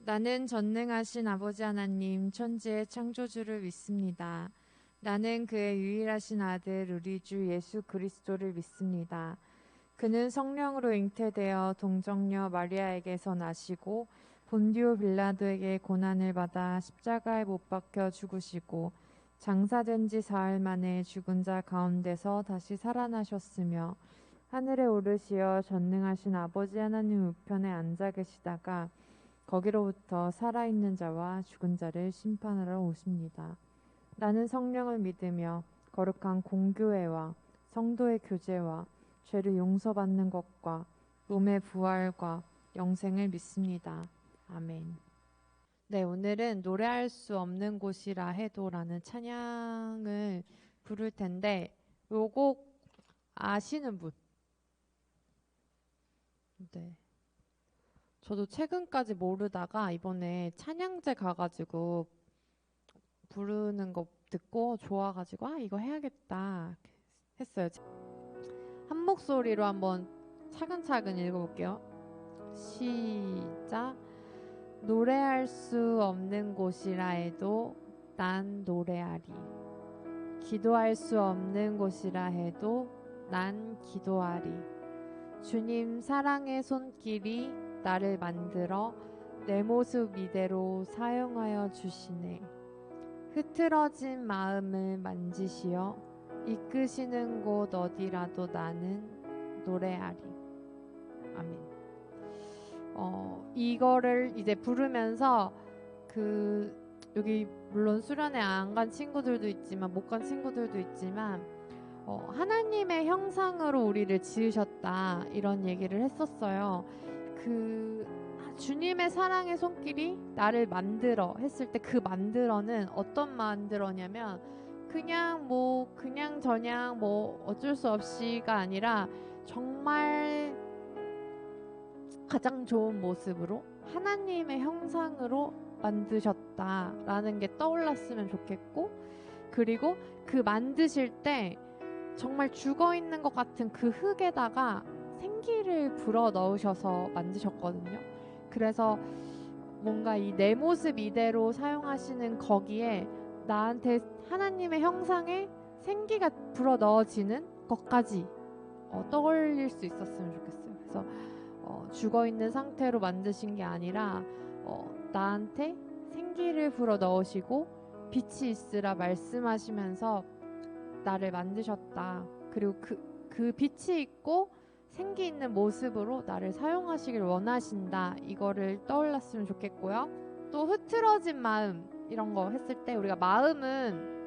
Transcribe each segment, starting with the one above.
나는 전능하신 아버지 하나님 천지의 창조주를 믿습니다. 나는 그의 유일하신 아들 우리 주 예수 그리스도를 믿습니다. 그는 성령으로 잉태되어 동정녀 마리아에게서 나시고 본디오 빌라도에게 고난을 받아 십자가에 못 박혀 죽으시고 장사된 지 사흘 만에 죽은 자 가운데서 다시 살아나셨으며 하늘에 오르시어 전능하신 아버지 하나님 우편에 앉아 계시다가 거기로부터 살아있는 자와 죽은 자를 심판하러 오십니다. 나는 성령을 믿으며 거룩한 공교회와 성도의 교제와 죄를 용서받는 것과 몸의 부활과 영생을 믿습니다. 아멘. 네, 오늘은 노래할 수 없는 곳이라 해도라는 찬양을 부를 텐데 요 곡 아시는 분? 네. 저도 최근까지 모르다가 이번에 찬양제 가가지고 부르는 거 듣고 좋아가지고 이거 해야겠다 했어요. 한 목소리로 한번 차근차근 읽어볼게요. 시작. 노래할 수 없는 곳이라 해도 난 노래하리. 기도할 수 없는 곳이라 해도 난 기도하리. 주님 사랑의 손길이 나를 만들어 내 모습 이대로 사용하여 주시네. 흐트러진 마음을 만지시어 이끄시는 곳 어디라도 나는 노래하리. 아멘. 이거를 이제 부르면서 여기 물론 수련회 안 간 친구들도 있지만 못 간 친구들도 있지만 하나님의 형상으로 우리를 지으셨다 이런 얘기를 했었어요. 주님의 사랑의 손길이 나를 만들어 했을 때 그 만들어는 어떤 만들어냐면 그냥 저냥 뭐 어쩔 수 없이가 아니라 정말 가장 좋은 모습으로 하나님의 형상으로 만드셨다라는 게 떠올랐으면 좋겠고, 그리고 그 만드실 때 정말 죽어있는 것 같은 그 흙에다가 생기를 불어 넣으셔서 만드셨거든요. 그래서 뭔가 이 내 모습 이대로 사용하시는 거기에 나한테 하나님의 형상에 생기가 불어 넣어지는 것까지 떠올릴 수 있었으면 좋겠어요. 그래서 죽어있는 상태로 만드신 게 아니라 나한테 생기를 불어 넣으시고 빛이 있으라 말씀하시면서 나를 만드셨다. 그리고 그 빛이 있고 생기 있는 모습으로 나를 사용하시길 원하신다. 이거를 떠올랐으면 좋겠고요. 또 흐트러진 마음 이런 거 했을 때 우리가 마음은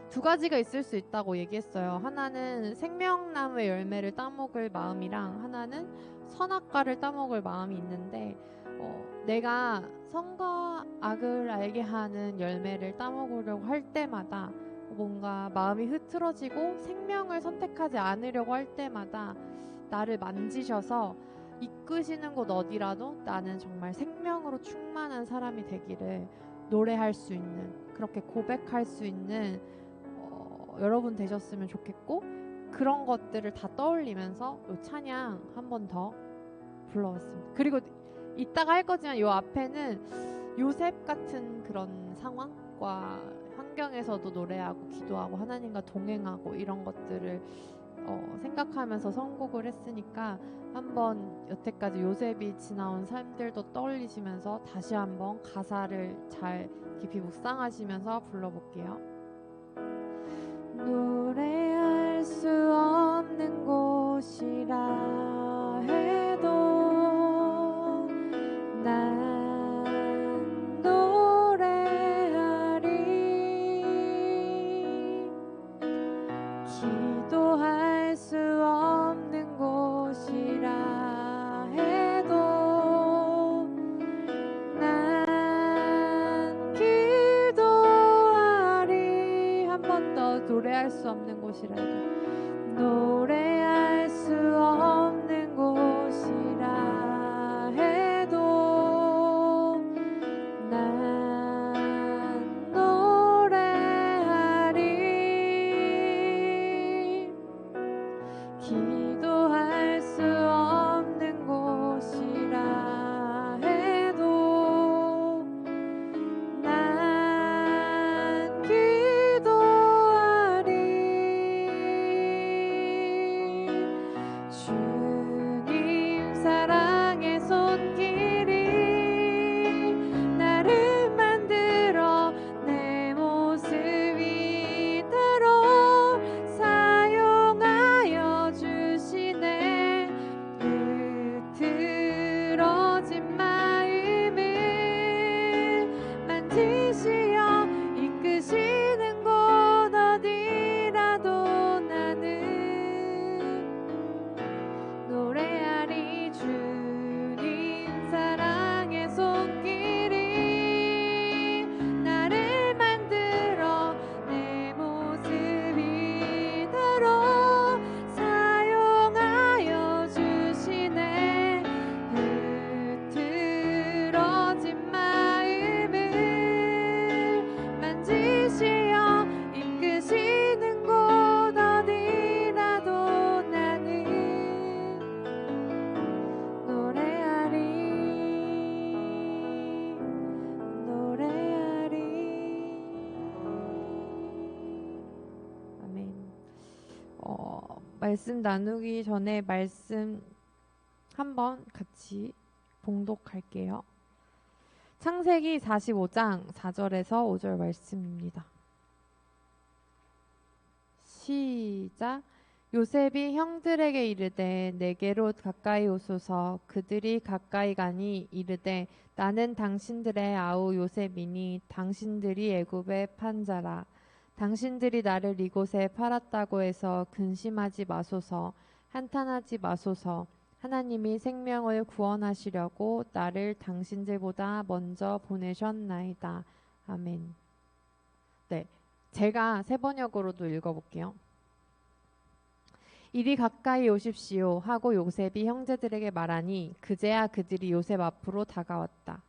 두 가지가 있을 수 있다고 얘기했어요. 하나는 생명나무의 열매를 따먹을 마음이랑 하나는 선악과를 따먹을 마음이 있는데 내가 선과 악을 알게 하는 열매를 따먹으려고 할 때마다 뭔가 마음이 흐트러지고 생명을 선택하지 않으려고 할 때마다 나를 만지셔서 이끄시는 곳 어디라도 나는 정말 생명으로 충만한 사람이 되기를 노래할 수 있는, 그렇게 고백할 수 있는 여러분 되셨으면 좋겠고, 그런 것들을 다 떠올리면서 이 찬양 한 번 더 불러봤습니다. 그리고 이따가 할 거지만 이 앞에는 요셉 같은 그런 상황과 환경에서도 노래하고 기도하고 하나님과 동행하고 이런 것들을 생각하면서 선곡을 했으니까 한번 여태까지 요셉이 지나온 삶들도 떠올리시면서 다시 한번 가사를 잘 깊이 묵상하시면서 불러볼게요. 노래할 수 없는 곳이라 해도 난 노래하리. 기도할 수 없는 곳이라 해도 난 기도하리. 한 번 더 노래할 수 없는 곳이라 해도 노래할 수 없는 곳이라 해도 난 노래하리. 기도할 수 없는 곳이라 해도 만지시어 이끄시는 곳 어디라도 나는 노래하리 주님 사랑의 손길이 나를 만들어 내 모습이 도록 사용하여 주시네. 흐트러진 마음을 만지시어 이끄시는 곳 어디라도 나는 노래하리 노래하리. 아멘. 말씀 나누기 전에 말씀 한번 같이 봉독할게요. 창세기 45장 4절에서 5절 말씀입니다. 시작. 요셉이 형들에게 이르되 내게로 가까이 오소서. 그들이 가까이 가니 이르되 나는 당신들의 아우 요셉이니 당신들이 애굽에 판 자라. 당신들이 나를 이곳에 팔았다고 해서 근심하지 마소서. 한탄하지 마소서. 하나님이 생명을 구원하시려고 나를 당신들보다 먼저 보내셨나이다. 아멘. 네, 제가 세번역으로도 읽어볼게요. 이리 가까이 오십시오 하고 요셉이 형제들에게 말하니 그제야 그들이 요셉 앞으로 다가왔다.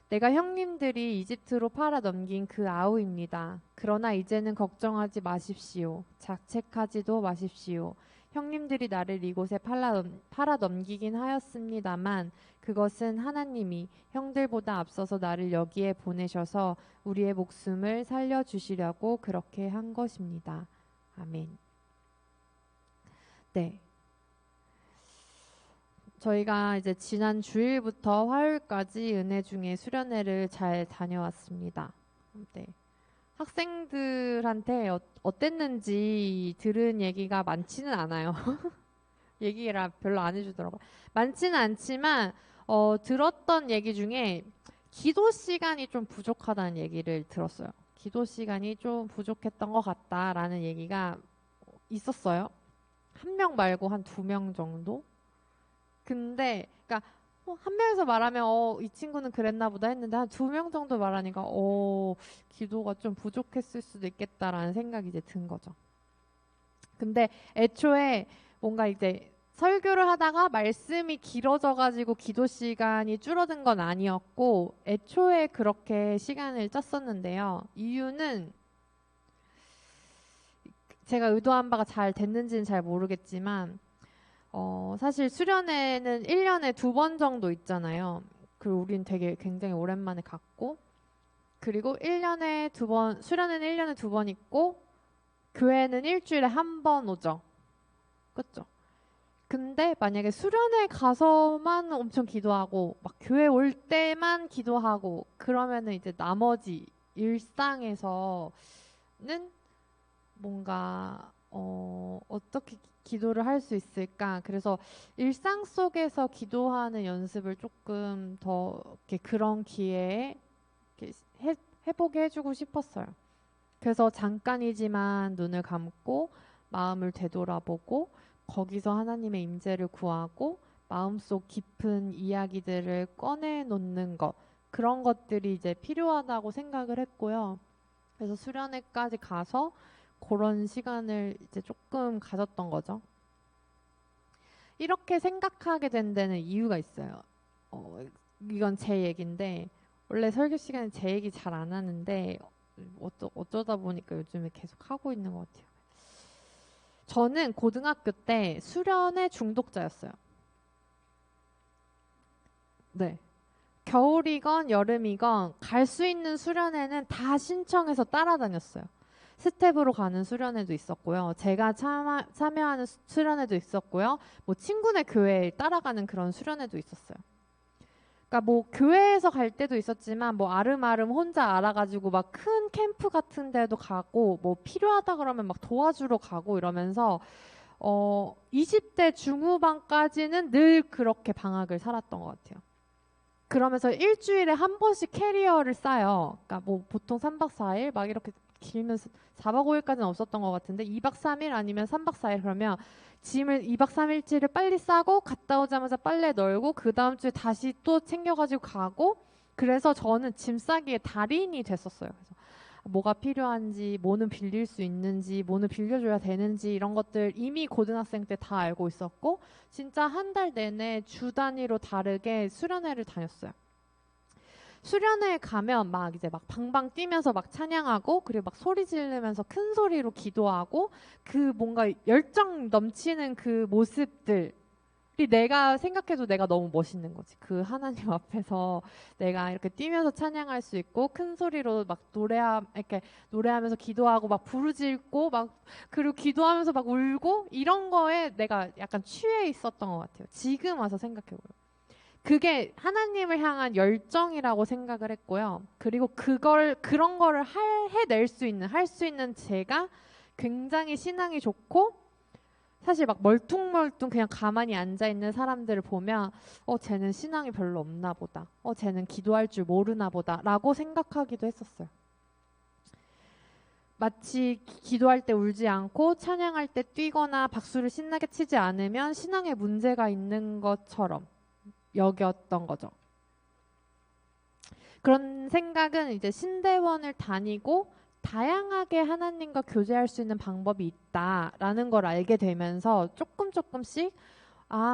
내가 형님들이 이집트로 팔아 넘긴 그 아우입니다. 그러나 이제는 걱정하지 마십시오. 자책하지도 마십시오. 형님들이 나를 이곳에 팔아 넘기긴 하였습니다만 그것은 하나님이 형들보다 앞서서 나를 여기에 보내셔서 우리의 목숨을 살려주시려고 그렇게 한 것입니다. 아멘. 네. 저희가 이제 지난 주일부터 화요일까지 은혜 중에 수련회를 잘 다녀왔습니다. 네. 학생들한테 어땠는지 들은 얘기가 많지는 않아요. 얘기라 별로 안 해주더라고요. 많지는 않지만 들었던 얘기 중에 기도 시간이 좀 부족하다는 얘기를 들었어요. 기도 시간이 좀 부족했던 것 같다라는 얘기가 있었어요. 한 명 말고 한 2명 정도? 근데 그러니까 한 명에서 말하면 이 친구는 그랬나 보다 했는데 한 2명 정도 말하니까 기도가 좀 부족했을 수도 있겠다라는 생각이 이제 든 거죠. 근데 애초에 뭔가 이제 설교를 하다가 말씀이 길어져 가지고 기도 시간이 줄어든 건 아니었고 애초에 그렇게 시간을 짰었는데요. 이유는 제가 의도한 바가 잘 됐는지는 잘 모르겠지만 사실 수련회는 1년에 2번 정도 있잖아요. 그리고 우린 되게 굉장히 오랜만에 갔고 그리고 1년에 2번, 수련회는 1년에 2번 있고 교회는 일주일에 1번 오죠. 그렇죠? 근데 만약에 수련회 가서만 엄청 기도하고 막 교회 올 때만 기도하고 그러면은 이제 나머지 일상에서는 뭔가 어떻게 기도를 할 수 있을까? 그래서 일상 속에서 기도하는 연습을 조금 더 이렇게 그런 기회에 이렇게 해보게 해주고 싶었어요. 그래서 잠깐이지만 눈을 감고 마음을 되돌아보고 거기서 하나님의 임재를 구하고 마음속 깊은 이야기들을 꺼내놓는 것, 그런 것들이 이제 필요하다고 생각을 했고요. 그래서 수련회까지 가서 그런 시간을 이제 조금 가졌던 거죠. 이렇게 생각하게 된 데는 이유가 있어요. 이건 제 얘기인데 원래 설교 시간에 제 얘기 잘 안 하는데 어쩌다 보니까 요즘에 계속 하고 있는 것 같아요. 저는 고등학교 때 수련회 중독자였어요. 네. 겨울이건 여름이건 갈 수 있는 수련회는 다 신청해서 따라다녔어요. 스텝으로 가는 수련회도 있었고요. 제가 참여하는 수련회도 있었고요. 뭐 친구네 교회에 따라가는 그런 수련회도 있었어요. 그러니까 뭐 교회에서 갈 때도 있었지만 뭐 아름아름 혼자 알아가지고 막 큰 캠프 같은 데도 가고 뭐 필요하다 그러면 막 도와주러 가고 이러면서 20대 중후반까지는 늘 그렇게 방학을 살았던 것 같아요. 그러면서 일주일에 한 번씩 캐리어를 싸요. 그러니까 뭐 보통 3박 4일 막 이렇게 길면 4박 5일까지는 없었던 것 같은데 2박 3일 아니면 3박 4일 그러면 짐을 2박 3일치를 빨리 싸고 갔다 오자마자 빨래 널고 그 다음 주에 다시 또 챙겨가지고 가고 그래서 저는 짐 싸기의 달인이 됐었어요. 그래서 뭐가 필요한지, 뭐는 빌릴 수 있는지, 뭐는 빌려줘야 되는지 이런 것들 이미 고등학생 때 다 알고 있었고 진짜 한 달 내내 주 단위로 다르게 수련회를 다녔어요. 수련회에 가면 막 이제 막 방방 뛰면서 막 찬양하고 그리고 막 소리 지르면서 큰 소리로 기도하고 그 뭔가 열정 넘치는 그 모습들 내가 생각해도 내가 너무 멋있는 거지. 그 하나님 앞에서 내가 이렇게 뛰면서 찬양할 수 있고 큰 소리로 막 이렇게 노래하면서 기도하고 막 부르짖고 막 그리고 기도하면서 막 울고 이런 거에 내가 약간 취해 있었던 것 같아요. 지금 와서 생각해보면. 그게 하나님을 향한 열정이라고 생각을 했고요. 그리고 그런 거를 해낼 수 있는, 할 수 있는 제가 굉장히 신앙이 좋고 사실 막 멀뚱멀뚱 그냥 가만히 앉아있는 사람들을 보면 쟤는 신앙이 별로 없나 보다. 쟤는 기도할 줄 모르나 보다 라고 생각하기도 했었어요. 마치 기도할 때 울지 않고 찬양할 때 뛰거나 박수를 신나게 치지 않으면 신앙에 문제가 있는 것처럼 여겼던 거죠. 그런 생각은 이제 신대원을 다니고 다양하게 하나님과 교제할 수 있는 방법이 있다라는 걸 알게 되면서 조금씩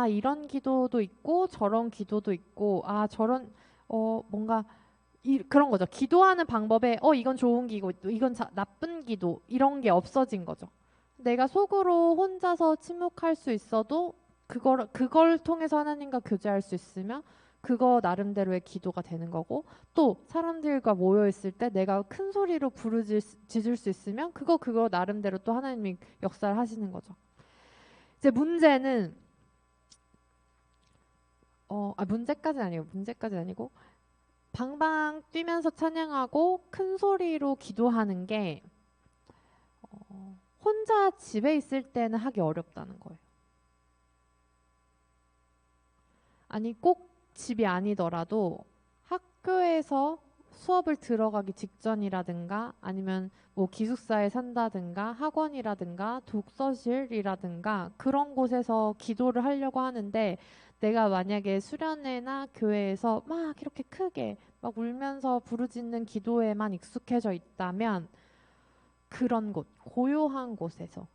이런 기도도 있고 저런 기도도 있고 저런 뭔가 그런 거죠. 기도하는 방법에 이건 좋은 기도, 이건 나쁜 기도 이런 게 없어진 거죠. 내가 속으로 혼자서 침묵할 수 있어도 그걸 통해서 하나님과 교제할 수 있으면 그거 나름대로의 기도가 되는 거고 또 사람들과 모여 있을 때 내가 큰 소리로 부르짖을 수 있으면 그거 나름대로 또 하나님이 역사를 하시는 거죠. 이제 문제는 문제까지는 아니고 방방 뛰면서 찬양하고 큰 소리로 기도하는 게 혼자 집에 있을 때는 하기 어렵다는 거예요. 아니 꼭 집이 아니더라도 학교에서 수업을 들어가기 직전이라든가 아니면 뭐 기숙사에 산다든가 학원이라든가 독서실이라든가 그런 곳에서 기도를 하려고 하는데 내가 만약에 수련회나 교회에서 막 이렇게 크게 막 울면서 부르짖는 기도에만 익숙해져 있다면 그런 곳, 고요한 곳에서는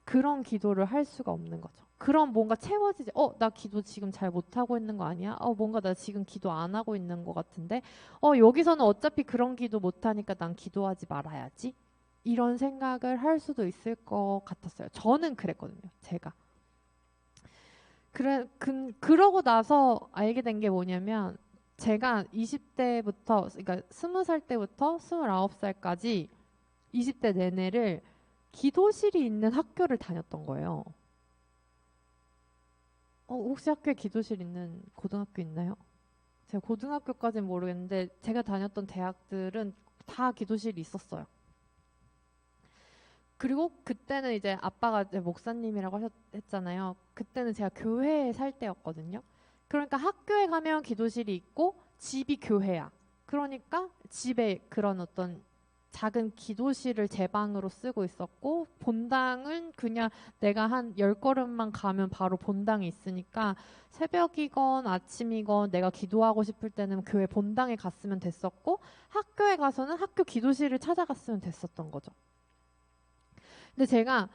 그런 기도를 할 수가 없는 거죠. 그럼 뭔가 채워지지. 나 기도 지금 잘 못하고 있는 거 아니야? 뭔가 나 지금 기도 안 하고 있는 것 같은데. 여기서는 어차피 그런 기도 못하니까 난 기도하지 말아야지. 이런 생각을 할 수도 있을 것 같았어요. 저는 그랬거든요. 제가. 그러고 나서 알게 된 게 뭐냐면 제가 20대부터, 그러니까 20살 때부터 29살까지 20대 내내를 기도실이 있는 학교를 다녔던 거예요. 혹시 학교에 기도실 있는 고등학교 있나요? 제가 고등학교까지는 모르겠는데 제가 다녔던 대학들은 다 기도실이 있었어요. 그리고 그때는 이제 아빠가 이제 목사님이라고 했잖아요. 그때는 제가 교회에 살 때였거든요. 그러니까 학교에 가면 기도실이 있고 집이 교회야. 그러니까 집에 그런 어떤 작은 기도실을 제 방으로 쓰고 있었고 본당은 그냥 내가 한 10걸음만 가면 바로 본당이 있으니까 새벽이건 아침이건 내가 기도하고 싶을 때는 교회 본당에 갔으면 됐었고 학교에 가서는 학교 기도실을 찾아갔으면 됐었던 거죠. 근데 제가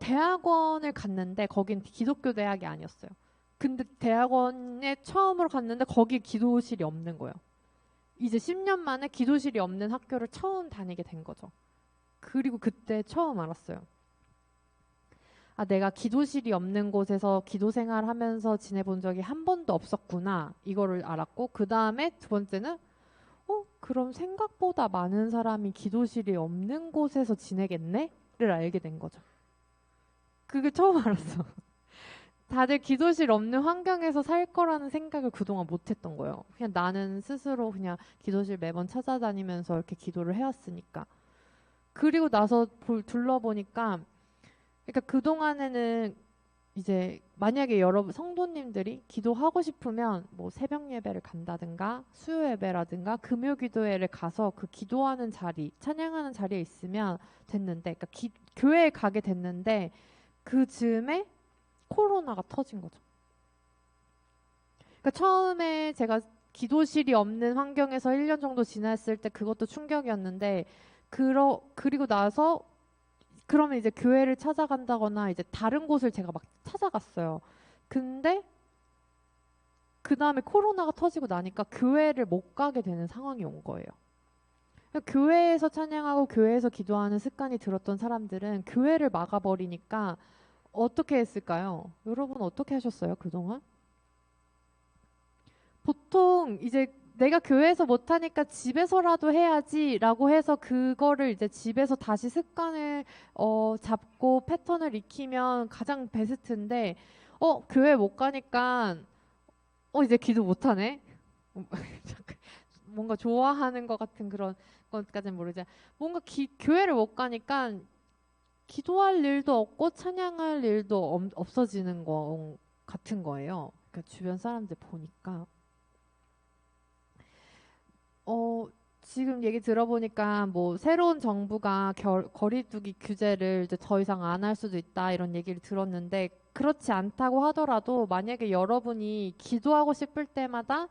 대학원을 갔는데 거긴 기독교 대학이 아니었어요. 근데 대학원에 처음으로 갔는데 거기 기도실이 없는 거예요. 이제 10년 만에 기도실이 없는 학교를 처음 다니게 된 거죠. 그리고 그때 처음 알았어요. 내가 기도실이 없는 곳에서 기도 생활하면서 지내본 적이 한 번도 없었구나. 이거를 알았고 그 다음에 두 번째는 그럼 생각보다 많은 사람이 기도실이 없는 곳에서 지내겠네? 를 알게 된 거죠. 그게 처음 알았어. 다들 기도실 없는 환경에서 살 거라는 생각을 그동안 못 했던 거예요. 그냥 나는 스스로 그냥 기도실 매번 찾아다니면서 이렇게 기도를 해왔으니까. 그리고 나서 둘러보니까, 그러니까 그동안에는 이제 만약에 여러분 성도님들이 기도하고 싶으면 뭐 새벽 예배를 간다든가 수요 예배라든가 금요 기도회를 가서 그 기도하는 자리, 찬양하는 자리에 있으면 됐는데, 그러니까 교회에 가게 됐는데 그 즈음에 코로나가 터진 거죠. 그러니까 처음에 제가 기도실이 없는 환경에서 1년 정도 지냈을 때 그것도 충격이었는데, 그리고 나서 그러면 이제 교회를 찾아간다거나 이제 다른 곳을 제가 막 찾아갔어요. 근데 그 다음에 코로나가 터지고 나니까 교회를 못 가게 되는 상황이 온 거예요. 교회에서 찬양하고 교회에서 기도하는 습관이 들었던 사람들은 교회를 막아버리니까 어떻게 했을까요? 여러분 어떻게 하셨어요, 그동안? 보통 이제 내가 교회에서 못하니까 집에서라도 해야지라고 해서 그거를 이제 집에서 다시 습관을 잡고 패턴을 익히면 가장 베스트인데, 교회 못 가니까 이제 기도 못하네. 뭔가 좋아하는 것 같은 그런 것까지는 모르지. 뭔가 교회를 못 가니까 기도할 일도 없고 찬양할 일도 없어지는 거 같은 거예요. 그러니까 주변 사람들 보니까. 지금 얘기 들어보니까 뭐 새로운 정부가 거리두기 규제를 이제 더 이상 안 할 수도 있다 이런 얘기를 들었는데, 그렇지 않다고 하더라도 만약에 여러분이 기도하고 싶을 때마다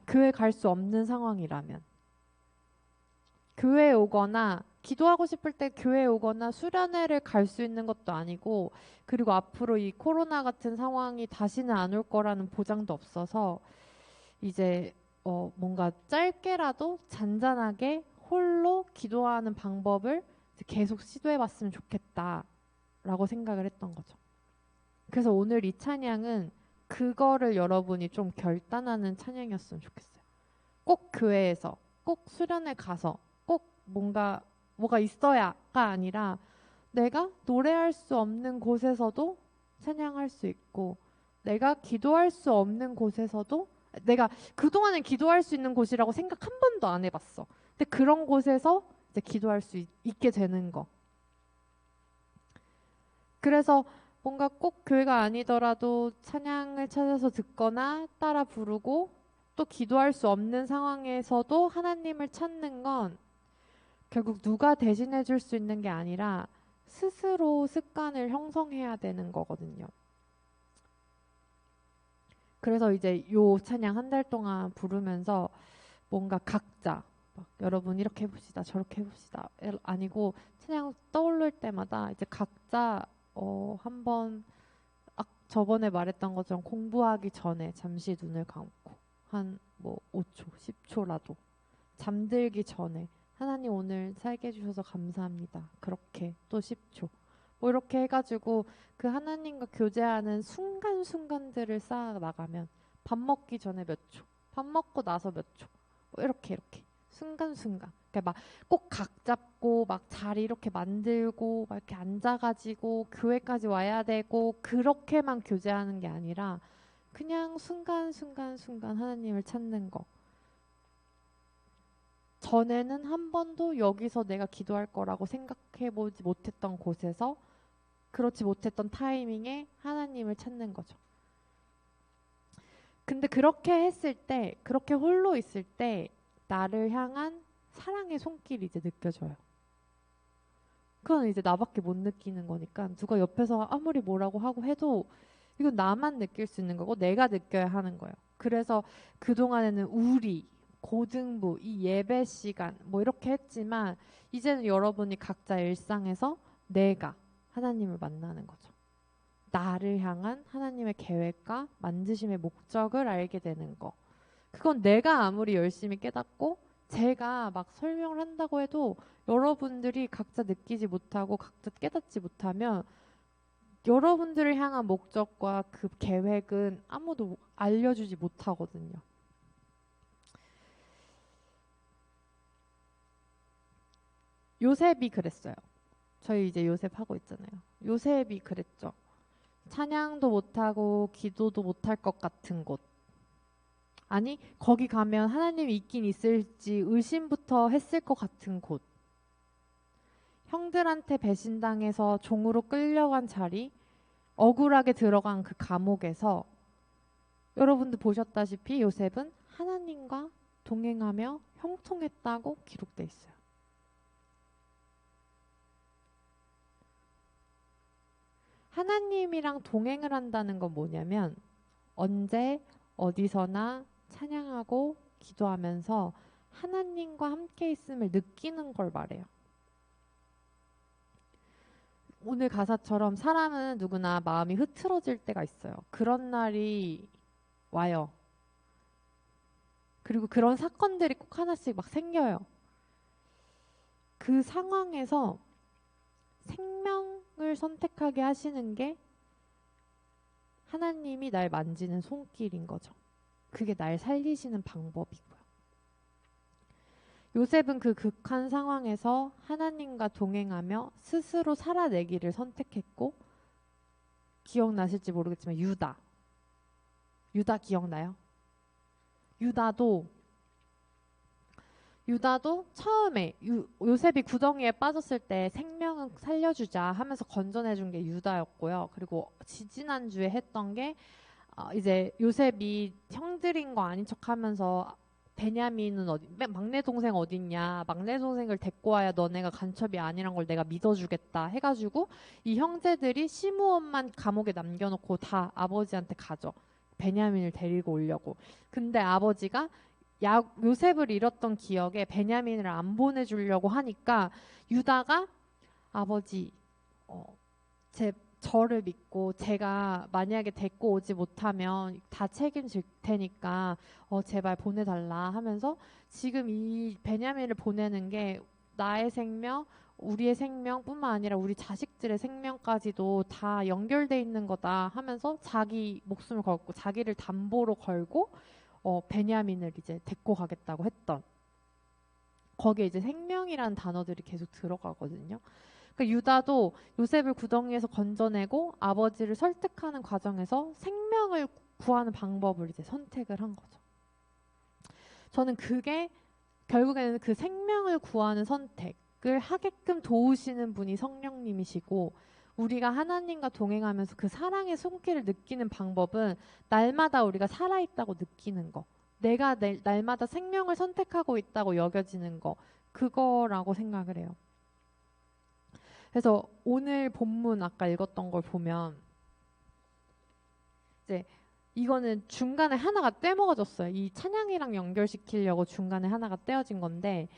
교회 갈 수 없는 상황이라면, 교회에 오거나 기도하고 싶을 때 교회에 오거나 수련회를 갈 수 있는 것도 아니고, 그리고 앞으로 이 코로나 같은 상황이 다시는 안 올 거라는 보장도 없어서 이제 뭔가 짧게라도 잔잔하게 홀로 기도하는 방법을 계속 시도해봤으면 좋겠다라고 생각을 했던 거죠. 그래서 오늘 이 찬양은 그거를 여러분이 좀 결단하는 찬양이었으면 좋겠어요. 꼭 교회에서, 꼭 수련회 가서, 꼭 뭐가 있어야가 아니라 내가 노래할 수 없는 곳에서도 찬양할 수 있고, 내가 기도할 수 없는 곳에서도, 내가 그동안은 기도할 수 있는 곳이라고 생각 한 번도 안 해봤어. 근데 그런 곳에서 이제 기도할 수 있게 되는 거. 그래서 뭔가 꼭 교회가 아니더라도 찬양을 찾아서 듣거나 따라 부르고, 또 기도할 수 없는 상황에서도 하나님을 찾는 건 결국 누가 대신해 줄 수 있는 게 아니라 스스로 습관을 형성해야 되는 거거든요. 그래서 이제 요 찬양 한 달 동안 부르면서 뭔가 각자 여러분 이렇게 해봅시다, 저렇게 해봅시다 아니고, 찬양 떠오를 때마다 이제 각자 한번 저번에 말했던 것처럼 공부하기 전에 잠시 눈을 감고 한 뭐 5초, 10초라도 잠들기 전에 하나님 오늘 살게 해주셔서 감사합니다. 그렇게 또 10초. 뭐 이렇게 해가지고 그 하나님과 교제하는 순간순간들을 쌓아 나가면, 밥 먹기 전에 몇 초, 밥 먹고 나서 몇 초, 뭐 이렇게 순간순간. 그러니까 막 꼭 각 잡고 막 자리 이렇게 만들고 막 이렇게 앉아가지고 교회까지 와야 되고 그렇게만 교제하는 게 아니라 그냥 순간 하나님을 찾는 거. 전에는 한 번도 여기서 내가 기도할 거라고 생각해보지 못했던 곳에서, 그렇지 못했던 타이밍에 하나님을 찾는 거죠. 근데 그렇게 했을 때, 그렇게 홀로 있을 때 나를 향한 사랑의 손길이 이제 느껴져요. 그건 이제 나밖에 못 느끼는 거니까 누가 옆에서 아무리 뭐라고 하고 해도 이건 나만 느낄 수 있는 거고 내가 느껴야 하는 거예요. 그래서 그동안에는 우리 고등부, 이 예배 시간 뭐 이렇게 했지만, 이제는 여러분이 각자 일상에서 내가 하나님을 만나는 거죠. 나를 향한 하나님의 계획과 만드심의 목적을 알게 되는 거. 그건 내가 아무리 열심히 깨닫고 제가 막 설명을 한다고 해도 여러분들이 각자 느끼지 못하고 각자 깨닫지 못하면 여러분들을 향한 목적과 그 계획은 아무도 알려주지 못하거든요. 요셉이 그랬어요. 저희 이제 요셉 하고 있잖아요. 요셉이 그랬죠. 찬양도 못하고 기도도 못할 것 같은 곳. 아니, 거기 가면 하나님이 있긴 있을지 의심부터 했을 것 같은 곳. 형들한테 배신당해서 종으로 끌려간 자리, 억울하게 들어간 그 감옥에서 여러분들 보셨다시피 요셉은 하나님과 동행하며 형통했다고 기록돼 있어요. 하나님이랑 동행을 한다는 건 뭐냐면 언제 어디서나 찬양하고 기도하면서 하나님과 함께 있음을 느끼는 걸 말해요. 오늘 가사처럼 사람은 누구나 마음이 흐트러질 때가 있어요. 그런 날이 와요. 그리고 그런 사건들이 꼭 하나씩 막 생겨요. 그 상황에서 생명을 선택하게 하시는 게 하나님이 날 만지는 손길인 거죠. 그게 날 살리시는 방법이고요. 요셉은 그 극한 상황에서 하나님과 동행하며 스스로 살아내기를 선택했고, 기억나실지 모르겠지만 유다 기억나요? 유다도 처음에 요셉이 구덩이에 빠졌을 때 생명은 살려주자 하면서 건져내준 게 유다였고요. 그리고 지지난주에 했던 게 이제 요셉이 형들인 거 아닌 척하면서 베냐민은 막내 동생 어딨냐, 막내 동생을 데리고 와야 너네가 간첩이 아니란 걸 내가 믿어주겠다 해가지고 이 형제들이 시므온만 감옥에 남겨놓고 다 아버지한테 가죠. 베냐민을 데리고 오려고. 근데 아버지가 요셉을 잃었던 기억에 베냐민을 안 보내주려고 하니까 유다가 아버지 저를 믿고 제가 만약에 데리고 오지 못하면 다 책임질 테니까 제발 보내달라 하면서 지금 이 베냐민을 보내는 게 나의 생명, 우리의 생명뿐만 아니라 우리 자식들의 생명까지도 다 연결돼 있는 거다 하면서 자기 목숨을 걸고 자기를 담보로 걸고 베냐민을 이제 데리고 가겠다고 했던, 거기에 이제 생명이라는 단어들이 계속 들어가거든요. 그러니까 유다도 요셉을 구덩이에서 건져내고 아버지를 설득하는 과정에서 생명을 구하는 방법을 이제 선택을 한 거죠. 저는 그게 결국에는 그 생명을 구하는 선택을 하게끔 도우시는 분이 성령님이시고, 우리가 하나님과 동행하면서 그 사랑의 손길을 느끼는 방법은 날마다 우리가 살아있다고 느끼는 거, 내가 날마다 생명을 선택하고 있다고 여겨지는 거, 그거라고 생각을 해요. 그래서 오늘 본문 아까 읽었던 걸 보면 이제 이거는 중간에 하나가 떼먹어졌어요. 이 찬양이랑 연결시키려고 중간에 하나가 떼어진 건데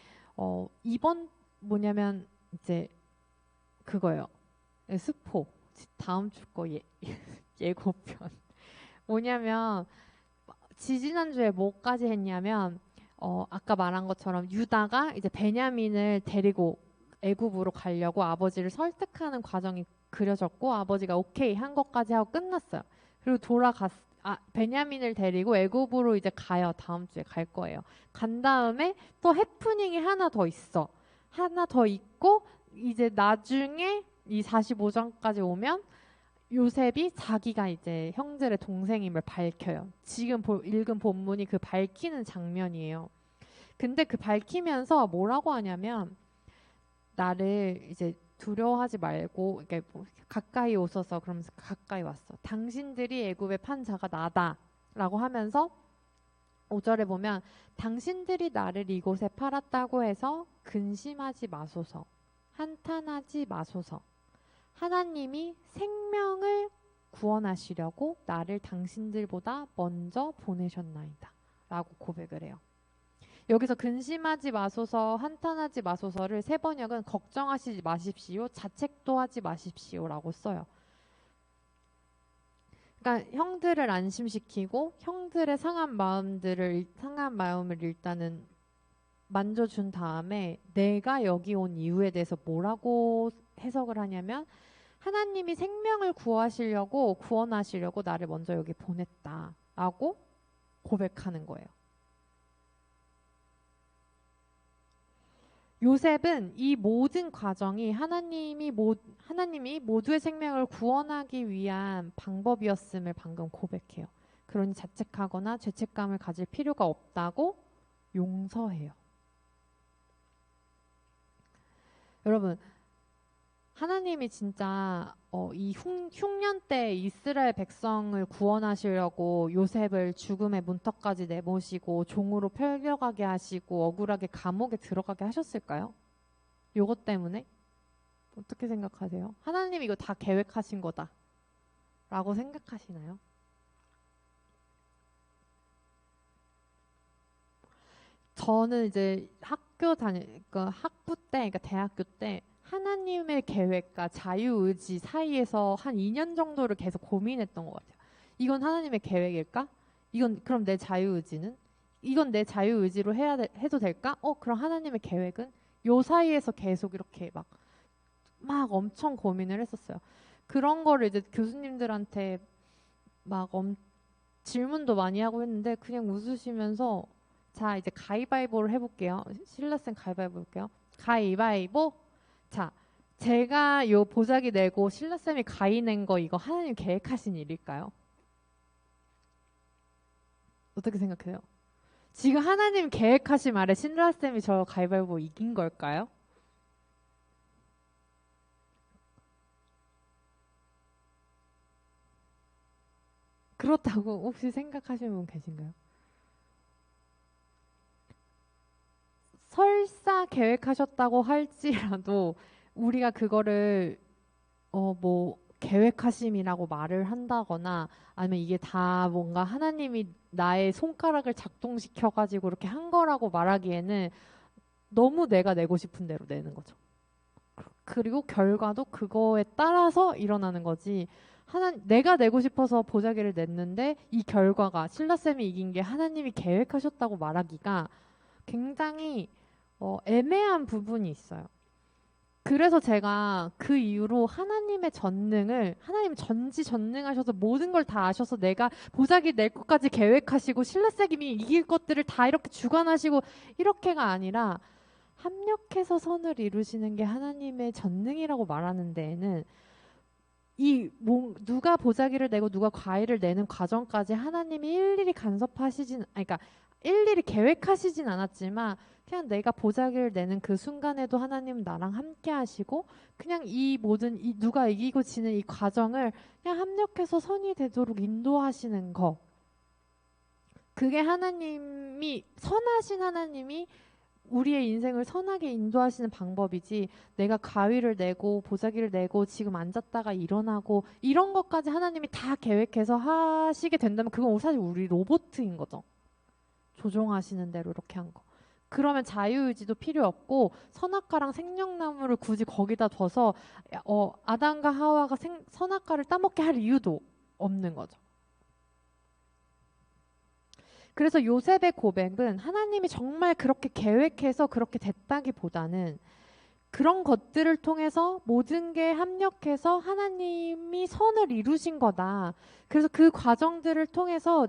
이번 뭐냐면 이제 그거예요. 스포. 다음 주 거 예고편. 뭐냐면 지지난주에 뭐까지 했냐면 아까 말한 것처럼 유다가 이제 베냐민을 데리고 애굽으로 가려고 아버지를 설득하는 과정이 그려졌고, 아버지가 오케이 한 것까지 하고 끝났어요. 그리고 베냐민을 데리고 애굽으로 이제 가요. 다음 주에 갈 거예요. 간 다음에 또 해프닝이 하나 더 있어. 하나 더 있고 이제 나중에 이 45장까지 오면 요셉이 자기가 이제 형들의 동생임을 밝혀요. 지금 읽은 본문이 그 밝히는 장면이에요. 근데 그 밝히면서 뭐라고 하냐면, 나를 이제 두려워하지 말고 이렇게 가까이 오소서, 그러면서 가까이 왔어. 당신들이 애굽의 판자가 나다라고 하면서 5절에 보면 당신들이 나를 이곳에 팔았다고 해서 근심하지 마소서, 한탄하지 마소서. 하나님이 생명을 구원하시려고 나를 당신들보다 먼저 보내셨나이다 라고 고백을 해요. 여기서 근심하지 마소서, 한탄하지 마소서를 새 번역은 걱정하시지 마십시오, 자책도 하지 마십시오 라고 써요. 그러니까 형들을 안심시키고 형들의 상한 마음을 일단은 만져준 다음에 내가 여기 온 이유에 대해서 뭐라고 해석을 하냐면, 하나님이 생명을 구원하시려고 나를 먼저 여기 보냈다라고 고백하는 거예요. 요셉은 이 모든 과정이 하나님이 모두의 생명을 구원하기 위한 방법이었음을 방금 고백해요. 그러니 자책하거나 죄책감을 가질 필요가 없다고 용서해요. 여러분, 하나님이 진짜 이 흉년 때 이스라엘 백성을 구원하시려고 요셉을 죽음의 문턱까지 내모시고 종으로 팔려가게 하시고 억울하게 감옥에 들어가게 하셨을까요? 요것 때문에? 어떻게 생각하세요? 하나님이 이거 다 계획하신 거다 라고 생각하시나요? 저는 이제 그러니까 학부 때, 그러니까 대학교 때 하나님의 계획과 자유의지 사이에서 한 2년 정도를 계속 고민했던 것 같아요. 이건 하나님의 계획일까? 이건 그럼 내 자유의지는? 이건 내 자유의지로 해도 될까? 그럼 하나님의 계획은? 요 사이에서 계속 이렇게 막 엄청 고민을 했었어요. 그런 거를 이제 교수님들한테 막 질문도 많이 하고 했는데 그냥 웃으시면서 자 이제 가위바위보를 해볼게요. 신라쌤 가위바위보 볼게요. 가위바위보. 자 제가 요 보자기 내고 신라쌤이 가위 낸 거 이거 하나님 계획하신 일일까요? 어떻게 생각해요? 지금 하나님 계획하신 말에 신라쌤이 저 가위바위보 이긴 걸까요? 그렇다고 혹시 생각하시는 분 계신가요? 설사 계획하셨다고 할지라도 우리가 그거를 뭐 계획하심이라고 말을 한다거나 아니면 이게 다 뭔가 하나님이 나의 손가락을 작동시켜가지고 이렇게 한 거라고 말하기에는 너무 내가 내고 싶은 대로 내는 거죠. 그리고 결과도 그거에 따라서 일어나는 거지. 내가 내고 싶어서 보자기를 냈는데 이 결과가 신라쌤이 이긴 게 하나님이 계획하셨다고 말하기가 굉장히 애매한 부분이 있어요. 그래서 제가 그 이후로 하나님의 전능을 하나님 전지전능하셔서 모든 걸 다 아셔서 내가 보자기 낼 것까지 계획하시고 신라쌤이 이길 것들을 다 이렇게 주관하시고 이렇게가 아니라 합력해서 선을 이루시는 게 하나님의 전능이라고 말하는 데에는 누가 보자기를 내고 누가 과일을 내는 과정까지 하나님이 일일이 간섭하시진 아니 그러니까 일일이 계획하시진 않았지만 그냥 내가 보자기를 내는 그 순간에도 하나님은 나랑 함께 하시고 그냥 이 모든 누가 이기고 지는 이 과정을 그냥 합력해서 선이 되도록 인도하시는 거. 그게 하나님이 선하신 하나님이 우리의 인생을 선하게 인도하시는 방법이지 내가 가위를 내고 보자기를 내고 지금 앉았다가 일어나고 이런 것까지 하나님이 다 계획해서 하시게 된다면 그건 사실 우리 로봇인 거죠. 조종하시는 대로 이렇게 한 거. 그러면 자유의지도 필요 없고 선악과랑 생명나무를 굳이 거기다 둬서 아담과 하와가 선악과를 따먹게 할 이유도 없는 거죠. 그래서 요셉의 고백은 하나님이 정말 그렇게 계획해서 그렇게 됐다기보다는 그런 것들을 통해서 모든 게 합력해서 하나님이 선을 이루신 거다. 그래서 그 과정들을 통해서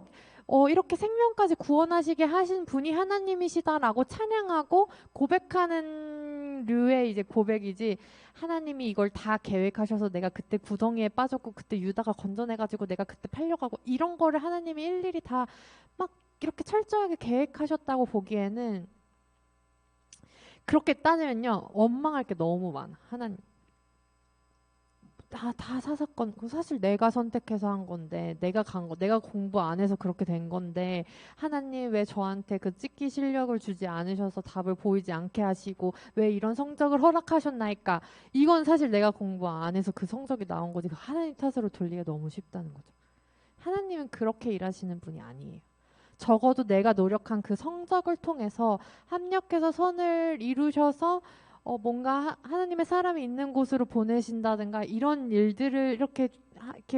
이렇게 생명까지 구원하시게 하신 분이 하나님이시다라고 찬양하고 고백하는 류의 이제 고백이지 하나님이 이걸 다 계획하셔서 내가 그때 구덩이에 빠졌고 그때 유다가 건져내가지고 내가 그때 팔려가고 이런 거를 하나님이 일일이 다 막 이렇게 철저하게 계획하셨다고 보기에는 그렇게 따지면요 원망할 게 너무 많아. 하나님 다 사사건 사실 내가 선택해서 한 건데 내가 간 거 내가 공부 안 해서 그렇게 된 건데 하나님 왜 저한테 그 찍기 실력을 주지 않으셔서 답을 보이지 않게 하시고 왜 이런 성적을 허락하셨나이까. 이건 사실 내가 공부 안 해서 그 성적이 나온 거지 하나님 탓으로 돌리기가 너무 쉽다는 거죠. 하나님은 그렇게 일하시는 분이 아니에요. 적어도 내가 노력한 그 성적을 통해서 합력해서 선을 이루셔서 뭔가 하나님의 사람이 있는 곳으로 보내신다든가 이런 일들을 이렇게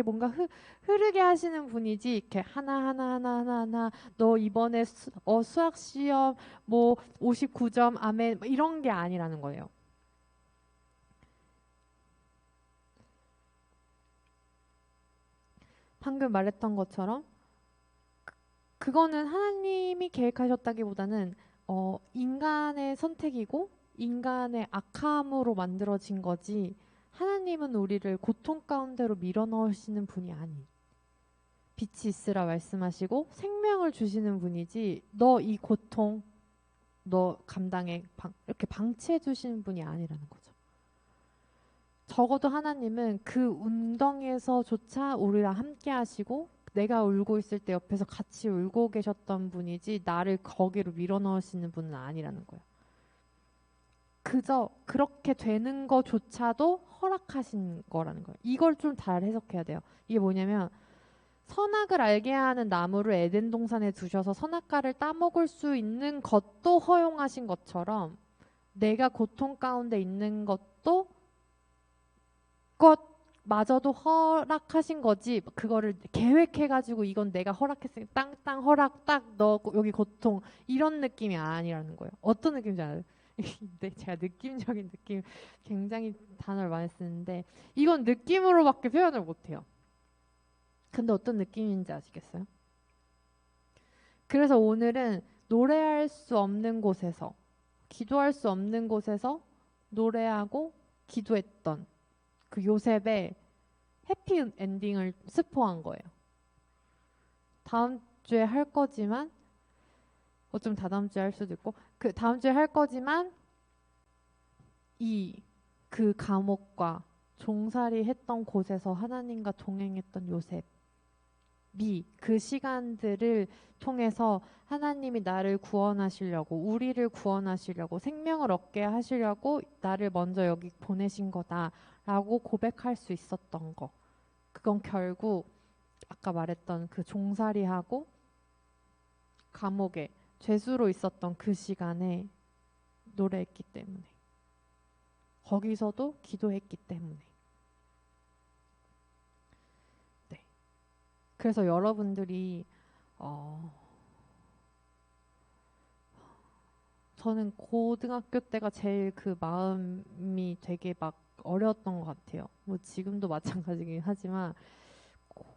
뭔가 흐르게 하시는 분이지 이렇게 하나 너 이번에 수학 시험 뭐 59점 아멘 뭐 이런 게 아니라는 거예요. 방금 말했던 것처럼 그거는 하나님이 계획하셨다기보다는 인간의 선택이고 인간의 악함으로 만들어진 거지 하나님은 우리를 고통 가운데로 밀어넣으시는 분이 아니. 빛이 있으라 말씀하시고 생명을 주시는 분이지 너 이 고통 너 감당해 이렇게 방치해 두시는 분이 아니라는 거죠. 그래서 하나님이 계획하셨다기보다는 하나님이 선택하셨고 하나님이 계획하셨다기보다는 하나님은 우리를 고통 가운데로 밀어넣으시는 분이 아니. 빛이 있으라 말씀하시고 생명을 주시는 분이지 너 이 고통 너 감당해 이렇게 방치해 두시는 분이 아니라는 거죠. 적어도 하나님은 그 운동에서조차 우리랑 함께 하시고 내가 울고 있을 때 옆에서 같이 울고 계셨던 분이지 나를 거기로 밀어넣으시는 분은 아니라는 거예요. 그저 그렇게 되는 거조차도 허락하신 거라는 거예요. 이걸 좀 잘 해석해야 돼요. 이게 뭐냐면 선악을 알게 하는 나무를 에덴 동산에 두셔서 선악과를 따먹을 수 있는 것도 허용하신 것처럼 내가 고통 가운데 있는 것마저도 허락하신 거지. 그거를 계획해가지고 이건 내가 허락했으니 땅땅 허락 딱 너 여기 고통 이런 느낌이 아니라는 거예요. 어떤 느낌인지 알아요? 근데 제가 느낌적인 느낌 굉장히 단어를 많이 쓰는데 이건 느낌으로밖에 표현을 못해요. 근데 어떤 느낌인지 아시겠어요? 그래서 오늘은 노래할 수 없는 곳에서 기도할 수 없는 곳에서 노래하고 기도했던 그 요셉의 해피 엔딩을 스포한 거예요. 다음 주에 할 거지만 어쩜 다다음 주에 할 수도 있고 그 다음 주에 할 거지만 그 감옥과 종살이 했던 곳에서 하나님과 동행했던 요셉이 그 시간들을 통해서 하나님이 나를 구원하시려고 우리를 구원하시려고 생명을 얻게 하시려고 나를 먼저 여기 보내신 거다라고 고백할 수 있었던 거. 그건 결국 아까 말했던 그 종살이하고 감옥에 죄수로 있었던 그 시간에 노래했기 때문에 거기서도 기도했기 때문에 네. 그래서 여러분들이 저는 고등학교 때가 제일 그 마음이 되게 막 어려웠던 것 같아요. 뭐 지금도 마찬가지긴 하지만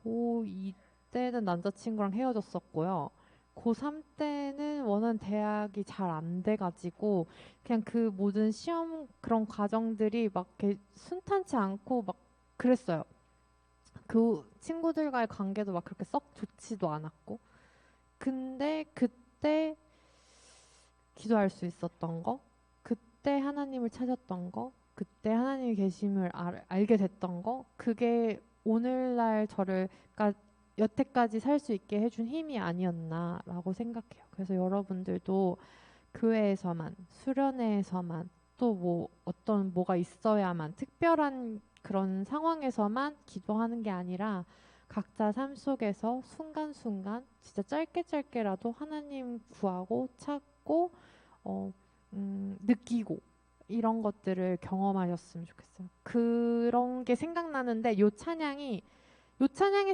고2 때는 남자친구랑 헤어졌었고요. 고3 때는 원하는 대학이 잘 안 돼가지고 그냥 그 모든 시험 그런 과정들이 막 이렇게 순탄치 않고 막 그랬어요. 그 친구들과의 관계도 막 그렇게 썩 좋지도 않았고. 근데 그때 기도할 수 있었던 거, 그때 하나님을 찾았던 거, 그때 하나님이 계심을 알게 됐던 거, 그게 오늘날 저를 여태까지 살 수 있게 해준 힘이 아니었나라고 생각해요. 그래서 여러분들도 교회에서만, 수련회에서만, 또 뭐 어떤 뭐가 있어야만, 특별한 그런 상황에서만 기도하는 게 아니라 각자 삶 속에서 순간순간 진짜 짧게 짧게라도 하나님 구하고 찾고 느끼고 이런 것들을 경험하셨으면 좋겠어요. 그런 게 생각나는데 요 찬양이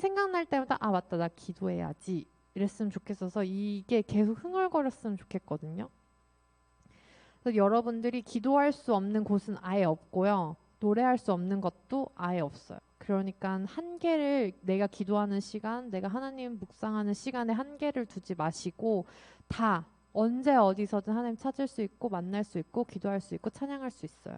생각날 때마다 아 맞다 나 기도해야지 이랬으면 좋겠어서 이게 계속 흥얼거렸으면 좋겠거든요. 그래서 여러분들이 기도할 수 없는 곳은 아예 없고요. 노래할 수 없는 것도 아예 없어요. 그러니까 한계를 내가 기도하는 시간, 내가 하나님 묵상하는 시간에 한계를 두지 마시고 다 언제 어디서든 하나님 찾을 수 있고 만날 수 있고 기도할 수 있고 찬양할 수 있어요.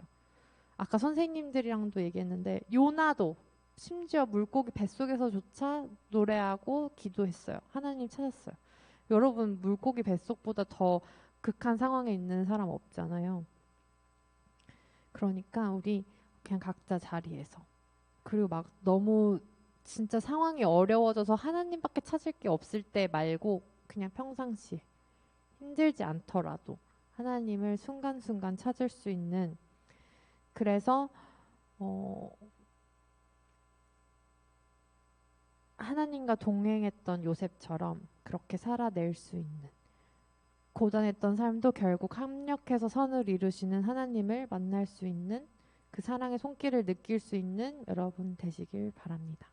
아까 선생님들이랑도 얘기했는데 요나도 심지어 물고기 뱃속에서조차 노래하고 기도했어요. 하나님 찾았어요. 여러분 물고기 뱃속보다 더 극한 상황에 있는 사람 없잖아요. 그러니까 우리 그냥 각자 자리에서 그리고 막 너무 진짜 상황이 어려워져서 하나님밖에 찾을 게 없을 때 말고 그냥 평상시에 힘들지 않더라도 하나님을 순간순간 찾을 수 있는 그래서 하나님과 동행했던 요셉처럼 그렇게 살아낼 수 있는 고단했던 삶도 결국 합력해서 선을 이루시는 하나님을 만날 수 있는 그 사랑의 손길을 느낄 수 있는 여러분 되시길 바랍니다.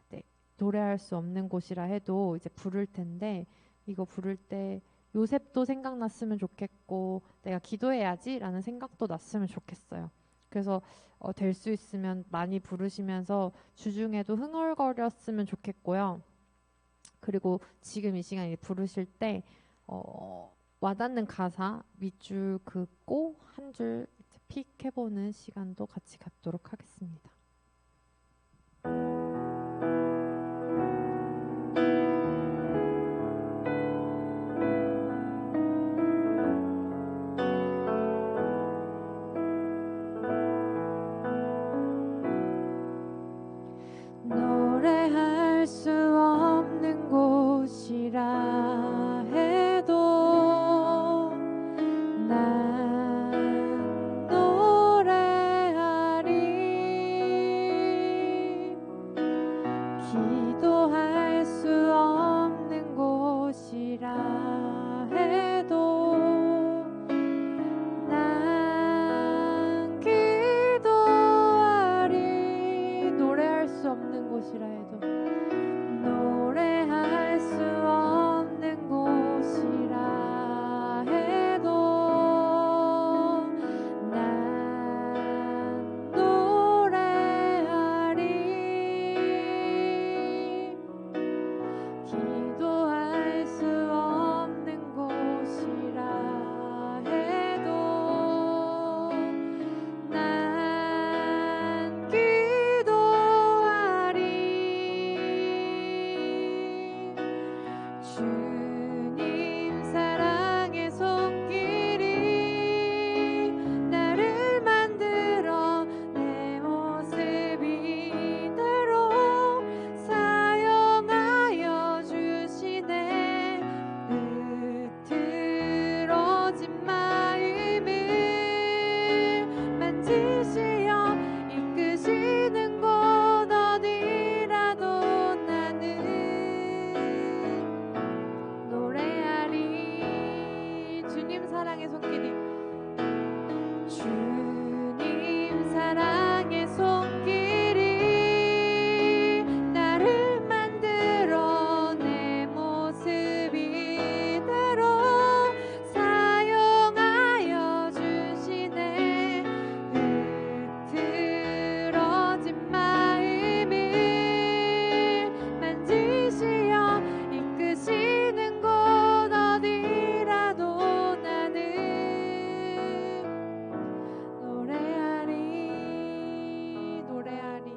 네, 노래할 수 없는 곳이라 해도 이제 부를 텐데 이거 부를 때 요셉도 생각났으면 좋겠고 내가 기도해야지라는 생각도 났으면 좋겠어요. 그래서 될 수 있으면 많이 부르시면서 주중에도 흥얼거렸으면 좋겠고요. 그리고 지금 이 시간에 부르실 때 와닿는 가사 밑줄 긋고 한 줄 픽 해보는 시간도 같이 갖도록 하겠습니다. 사랑의 손길이 주님 사랑의 손길이 나를 만들어 내 모습 이대로 사용하여 주시네. 흐트러진 마음을 만지시어 이끄시는 곳 어디라도 나는 노래하리 노래하리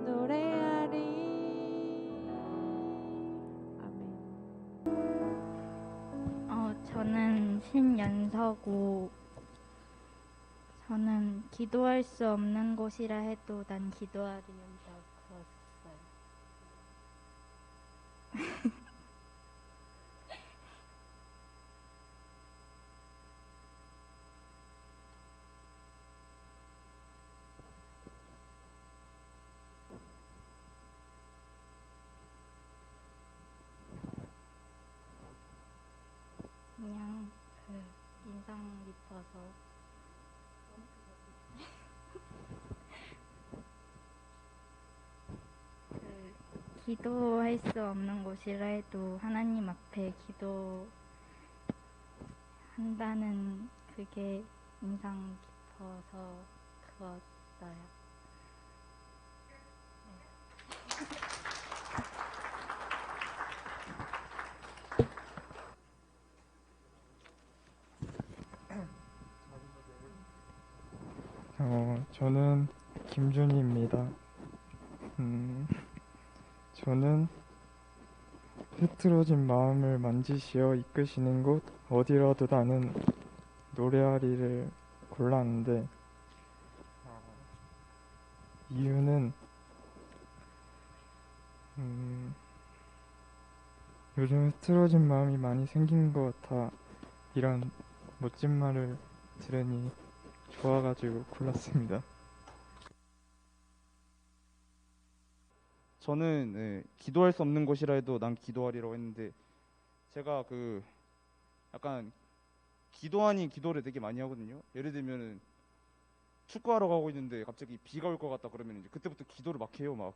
노래하리. 아멘. 저는 신연서고, 저는 기도할 수 없는 곳이라 해도 난 기도하리라고 썼어요. 그냥 인상 깊어서 기도할 수 없는 곳이라 해도 하나님 앞에 기도한다는 그게 인상 깊어서 그었어요. 저는 김준희입니다. 저는 흐트러진 마음을 만지시어 이끄시는 곳 어디라도 나는 노래하리를 골랐는데, 이유는 요즘 흐트러진 마음이 많이 생긴 것 같아 이런 멋진 말을 들으니 좋아가지고 골랐습니다. 저는 기도할 수 없는 곳이라 해도 난 기도하리라고 했는데, 제가 약간 기도 아닌 기도를 되게 많이 하거든요. 예를 들면은 축구하러 가고 있는데 갑자기 비가 올 것 같다 그러면 이제 그때부터 기도를 막 해요. 막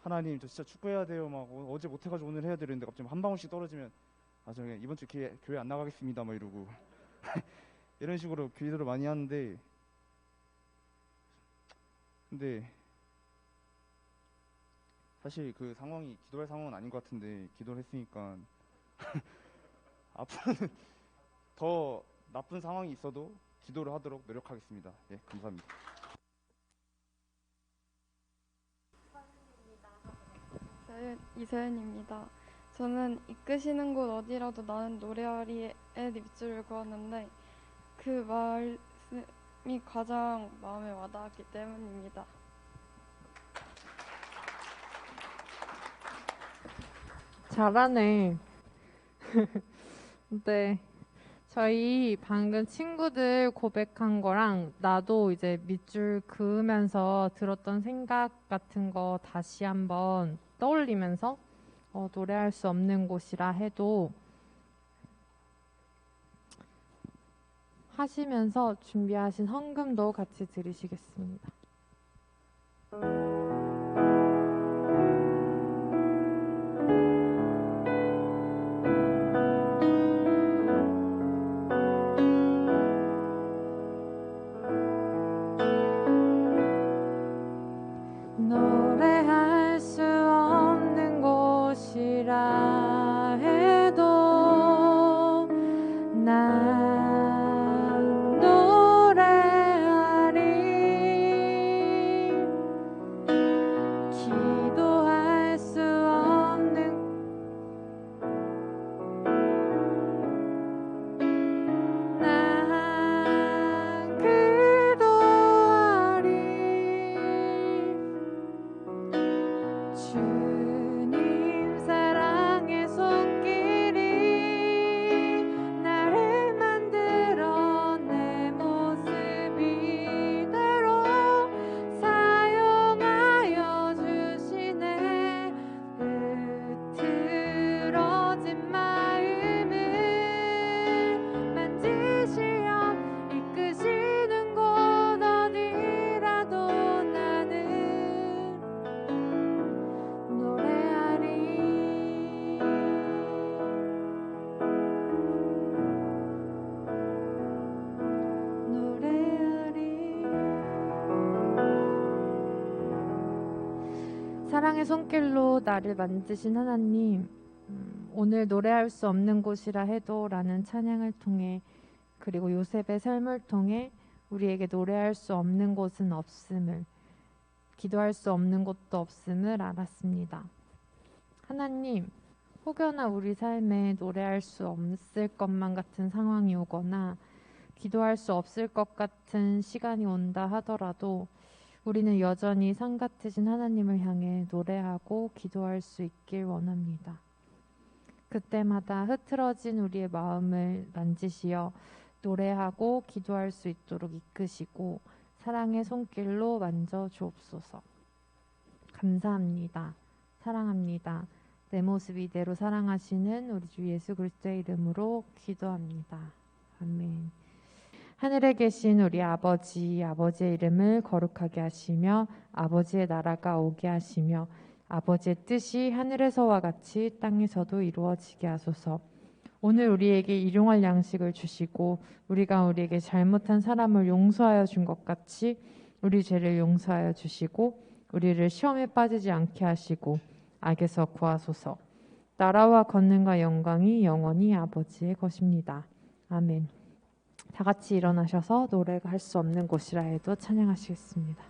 하나님 저 진짜 축구해야 돼요. 막 어제 못해가지고 오늘 해야 되는데 갑자기 한 방울씩 떨어지면 저 그냥 이번 주 교회 안 나가겠습니다 막 이러고 이런 식으로 기도를 많이 하는데, 근데 사실 그 상황이 기도할 상황은 아닌 것 같은데 기도를 했으니까 앞으로는 더 나쁜 상황이 있어도 기도를 하도록 노력하겠습니다. 네, 감사합니다. 이서연입니다. 저는 이끄시는 곳 어디라도 나는 노래하리의 밑줄을 그었는데 그 말씀이 가장 마음에 와닿았기 때문입니다. 잘하네. 네. 저희 방금 친구들 고백한 거랑 나도 이제 밑줄 그으면서 들었던 생각 같은 거 다시 한번 떠올리면서 노래할 수 없는 곳이라 해도 하시면서 준비하신 헌금도 같이 드리시겠습니다. 노래할 수 없는 곳이라 해도 난 노래하리. 사랑의 손길로 나를 만드신 하나님, 오늘 노래할 수 없는 곳이라 해도 라는 찬양을 통해 그리고 요셉의 삶을 통해 우리에게 노래할 수 없는 곳은 없음을, 기도할 수 없는 곳도 없음을 알았습니다. 하나님, 혹여나 우리 삶에 노래할 수 없을 것만 같은 상황이 오거나 기도할 수 없을 것 같은 시간이 온다 하더라도 우리는 여전히 상 같으신 하나님을 향해 노래하고 기도할 수 있길 원합니다. 그때마다 흐트러진 우리의 마음을 만지시어 노래하고 기도할 수 있도록 이끄시고 사랑의 손길로 만져 주옵소서. 감사합니다. 사랑합니다. 내 모습 이대로 사랑하시는 우리 주 예수 그리스도의 이름으로 기도합니다. 아멘. 하늘에 계신 우리 아버지, 아버지의 이름을 거룩하게 하시며 아버지의 나라가 오게 하시며 아버지의 뜻이 하늘에서와 같이 땅에서도 이루어지게 하소서. 오늘 우리에게 일용할 양식을 주시고 우리가 우리에게 잘못한 사람을 용서하여 준 것 같이 우리 죄를 용서하여 주시고 우리를 시험에 빠지지 않게 하시고 악에서 구하소서. 나라와 권능과 영광이 영원히 아버지의 것입니다. 아멘. 다 같이 일어나셔서 노래가 할 수 없는 곳이라 해도 찬양하시겠습니다.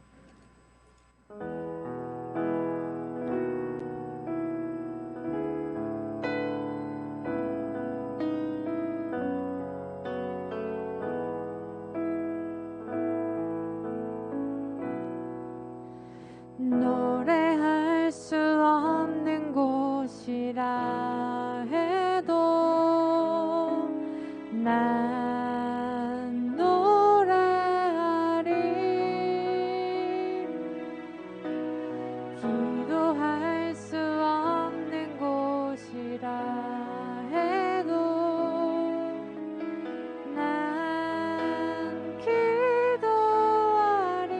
노래할 수 없는 곳이라 해도 난 노래하리. 기도할 수 없는 곳이라 해도 난 기도하리.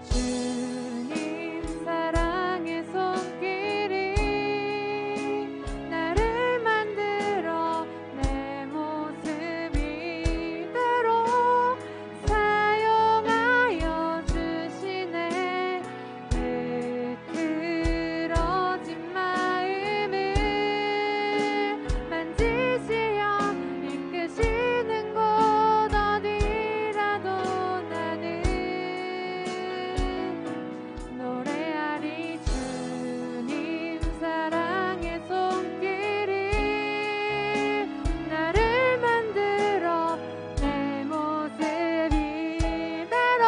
주님 사랑의 손길이 나를 만들어 내 모습 이대로 사용하여 주시네. 흐트러진 마음을 만지시어 이끄시는 곳 어디라도 나는 노래하리. 주님 사랑의 손길이 나를 만들어 내 모습 이대로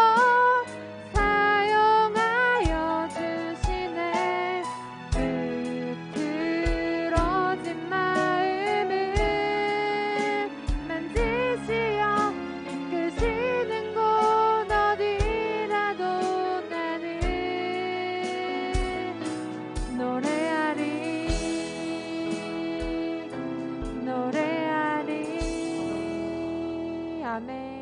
사용하여 주시네. 흐트러진 마음을 만지시어 이끄시는 곳 어디라도 나는 노래하리. 노래하리. 아멘.